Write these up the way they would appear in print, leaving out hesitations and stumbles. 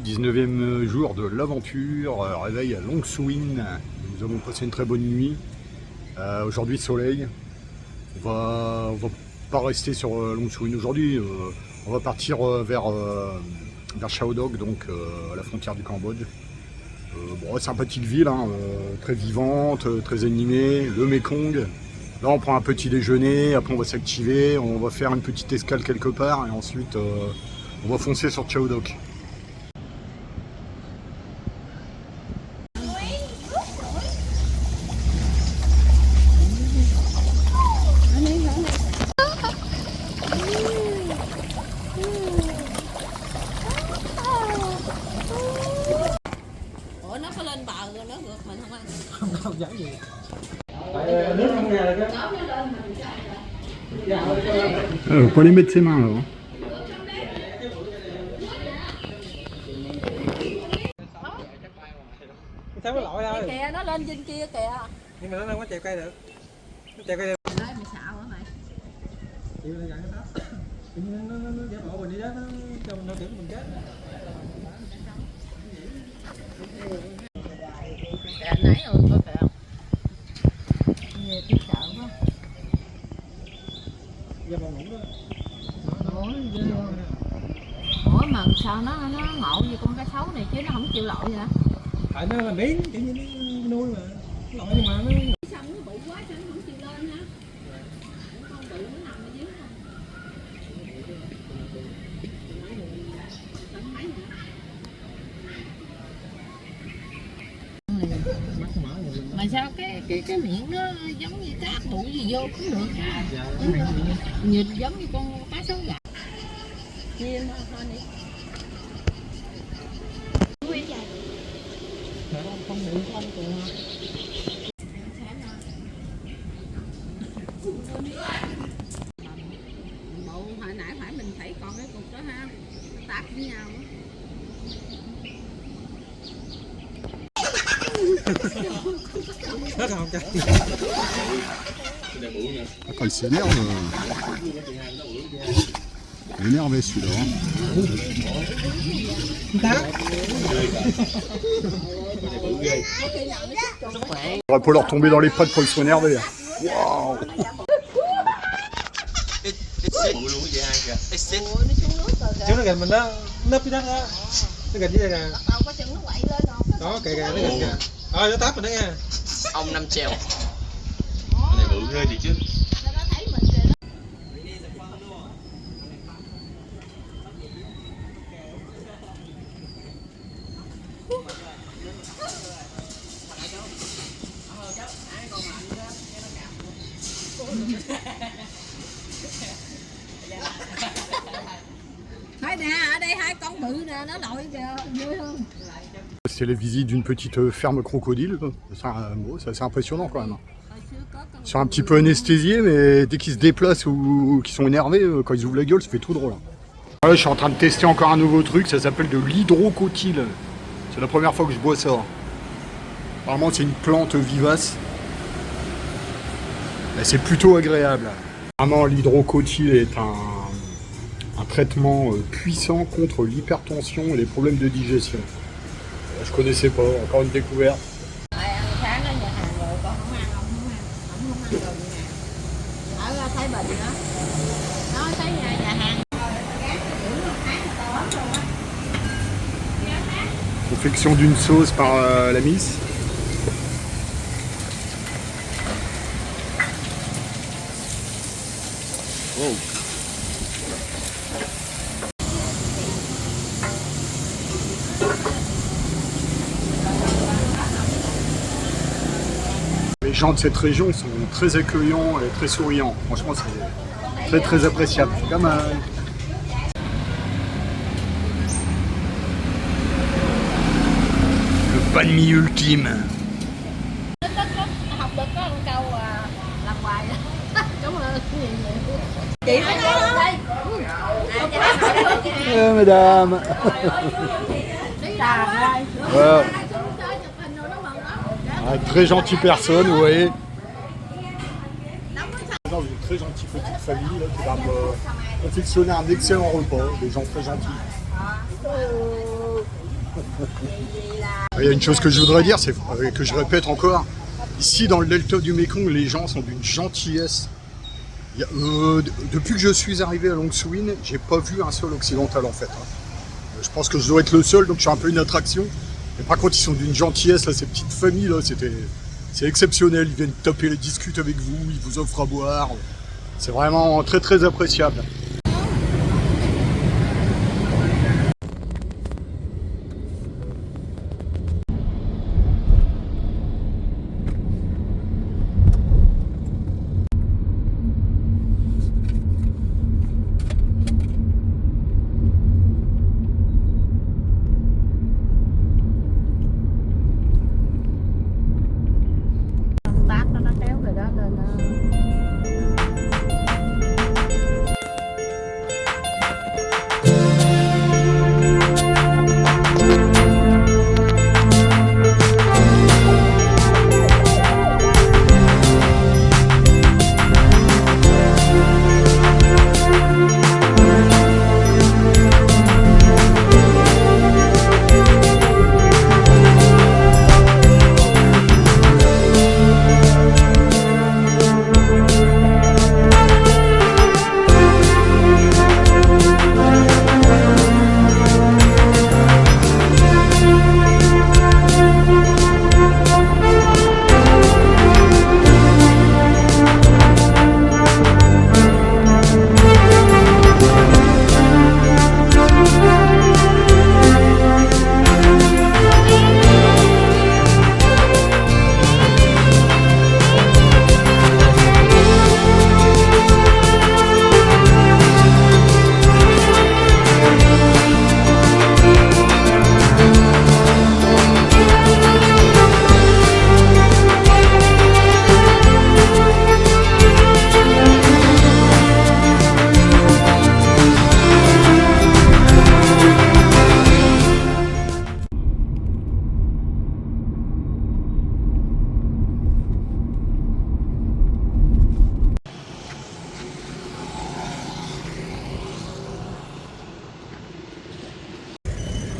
19e jour de l'aventure, réveil à Longswin. Nous avons passé une très bonne nuit. Aujourd'hui soleil. On va pas rester sur Longswin aujourd'hui. On va partir vers Chao Dok, donc à la frontière du Cambodge. Sympathique ville, hein, très vivante, très animée. Le Mekong. Là on prend un petit déjeuner, après on va s'activer, on va faire une petite escale quelque part et ensuite on va foncer sur Chao Dok. Ủa nó có lên bờ rồi nó ngược mình không anh? Không dám gì. Tại nước trong nhà là Faut les mettre ses mains là. Sao có lội thôi. Kìa nó lên trên kia kìa. Nhưng mà nó không có trèo cây được. Nó trèo cây được. Đấy mày xạo hả mày? Chịu là gần cái đó. Tự nhiên nó giả bộ mình đi đó, nó cho mình đâu tưởng mình chết. Kìa nãy rồi coi kìa. Nghe tiếng sợ quá. Giả bộ ngủ đó. Ủa mà sao nó ngộ như con cá sấu này chứ nó không chịu lội vậy hả? Tại nó là biến, kiểu như nó nuôi mà. Lội nhưng mà nó Xong nó bự quá sao nó không chịu lên hả? Con bự nó nằm ở dưới không? Mà sao cái miệng nó giống như cái ác bụi gì vô cũng được. Nhìn giống như con cá sấu gà. Chia thôi đi. Không bị con kìa. Bộ hồi nãy phải mình thấy còn cái cục đó ha, tát với nhau á. hết hồn trời. Quand il s'énerve, il est énervé celui-là. On va pas leur tomber dans les pattes quand ils sont énervés. Waouh. Chú nó gần mình đó, nấp dưới đất đó. Nó gần dưới đây nè. Đó, kìa nó gần kìa. Nó táp mình đó nha. Ông Năm Trèo. Cái này bự ghê gì chứ. Thấy nè, ở đây hai con bự nè, nó lội kìa, vui không? C'est la visite d'une petite ferme crocodile. C'est assez impressionnant quand même. Ils sont un petit peu anesthésiés, mais dès qu'ils se déplacent ou qu'ils sont énervés, quand ils ouvrent la gueule, ça fait tout drôle. Là, je suis en train de tester encore un nouveau truc, ça s'appelle de l'hydrocotyle. C'est la première fois que je bois ça. Apparemment, c'est une plante vivace. C'est plutôt agréable. Vraiment, l'hydrocotyle est un traitement puissant contre l'hypertension et les problèmes de digestion. Je connaissais pas, encore une découverte. Sáng ở nhà hàng rồi con không ăn, không ăn rồi nhà. Ở Thái Bình đó. Nó tới nhà hàng. Confection d'une sauce par la Miss. Oh. Les gens de cette région sont très accueillants et très souriants. Franchement, c'est très appréciable. Comme le banh mi ultime. Học được có một câu làm hoài đó. Cảm ơn. Chị phải nói đây. Madame. Voilà. Très gentille personne, vous voyez. Dans une très gentille petite famille là, qui va me confectionner un excellent repas, des gens très gentils. Il y a une chose que je voudrais dire, c'est que je répète encore, ici dans le delta du Mékong, les gens sont d'une gentillesse. Depuis que je suis arrivé à Long Swin, j'ai pas vu un seul occidental en fait. Je pense que je dois être le seul, donc je suis un peu une attraction. Mais par contre, ils sont d'une gentillesse, là, ces petites familles, là, c'est exceptionnel. Ils viennent taper, ils discutent avec vous, ils vous offrent à boire. C'est vraiment très très appréciable. Tác nó kéo rồi đó nên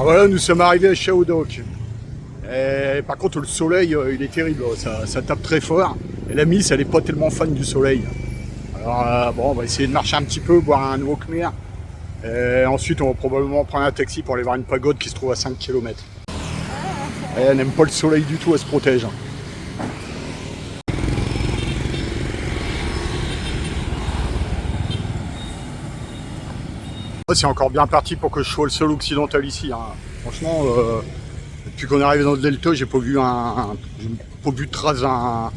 Alors voilà, nous sommes arrivés à Chao Doc. Et par contre, le soleil, il est terrible, ça tape très fort. Et la Miss, elle n'est pas tellement fan du soleil. Alors bon, on va essayer de marcher un petit peu, boire un wok mer. Et ensuite, on va probablement prendre un taxi pour aller voir une pagode qui se trouve à 5 km. Et elle n'aime pas le soleil du tout, elle se protège. C'est encore bien parti pour que je sois le seul occidental ici. Franchement, depuis qu'on est arrivé dans le delta, j'ai pas vu de trace d'un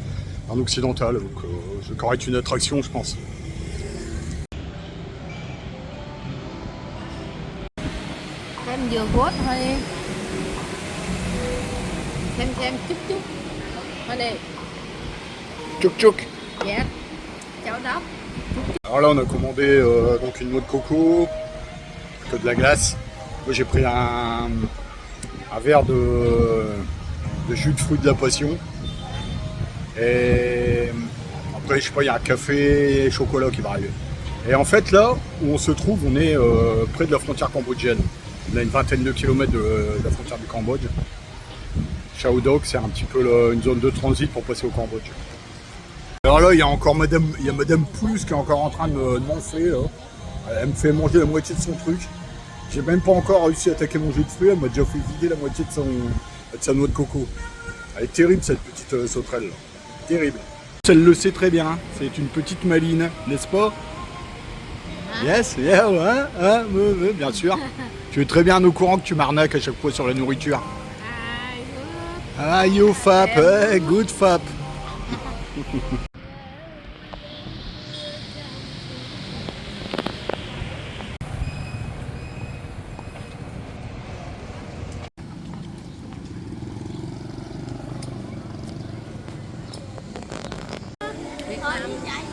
occidental. Donc, ça va être une attraction, je pense. xem vừa bốt thôi. Xem chút chút. Thôi đi. Tchouk tchouk. Dạ. Cháu đó. Alors là, on a commandé donc une noix de coco, que de la glace. Moi, j'ai pris un verre de jus de fruits de la passion. Et après, je sais pas, il y a un café et chocolat qui va arriver. Et en fait, là où on se trouve, on est près de la frontière cambodgienne. On a une vingtaine de kilomètres de la frontière du Cambodge. Chao Doc, c'est un petit peu une zone de transit pour passer au Cambodge. Alors là, il y a encore Madame Plus qui est encore en train de m'enfler. Elle me fait manger la moitié de son truc. J'ai même pas encore réussi à attaquer mon jus de fruits. Elle m'a déjà fait vider la moitié de sa noix de coco. Elle est terrible cette petite sauterelle. Terrible. Elle le sait très bien. C'est une petite maline, n'est-ce pas? Yes, yeah, ouais, bien sûr. Tu es très bien au courant que tu m'arnaques à chaque fois sur la nourriture. Ah, you fap, hey, good fap. Việt Nam